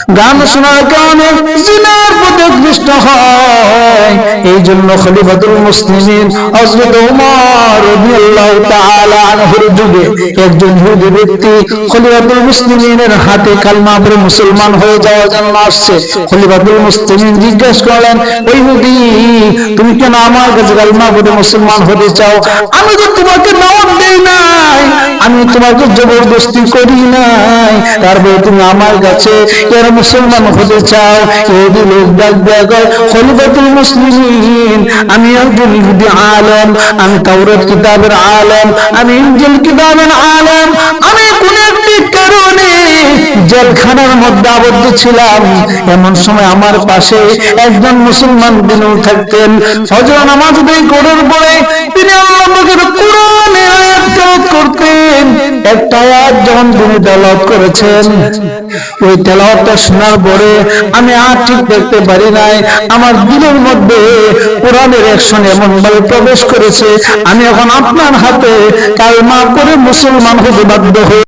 গান শোনার কারণে জিনার প্রতি আকৃষ্ট হয়। এই জন্য খলিফাতুল মুসলিমিন হযরত ওমর রাদিয়াল্লাহু তাআলা আনহুর যুগে একজন ইহুদি ব্যক্তি খলিফাতুল মুসলিমিনের হাতে কালমা পড়ে মুসলমান হয়ে যাওয়ার জন্য আসছে। খলিফাতুল মুসলিমিন জিজ্ঞাসা করলেন, ওই ইহুদি, তুমি কেন আমার কাছে কালমা পড়ে মুসলমান হতে চাও? আমি তো তোমাকে দাওয়াত দেই নাই, আমি তোমাকে জবরদস্তি করি নাই, তারপরে তুমি আমার কাছে কেন মুসলমান হতে চাও? ইহুদি লোক ডাক দেয়, খলিফাতুল মুসলিমিন, আমি একজন ইহুদি আলেম, আমি তাওরাত কিতাবের আলেম, আমি ইনজিল কিতাবের আলেম, আমি কোন একটি কারণে জেলখানার মধ্যে আবদ্ধ ছিলাম। এমন সময় আমার পাশে একজন মুসলমান বিনু থাকতেন। ফজর নামাজ আদায় করার পরে তিনি আল্লাহ পাকের কোরআনের আয়াত তেলাওয়াত করতেন। একটা আয়াত যখন তিনি তেলাওয়াত করেছেন, ওই তেলাওয়াতটা শোনার পরে আমি আর ঠিক দেখতে পারি নাই, আমার দিলের মধ্যে কোরআনের অ্যাকশন এমন ভাবে প্রবেশ করেছে, আমি এখন আপনার হাতে কালমা করে মুসলমান হতে বাধ্য হই।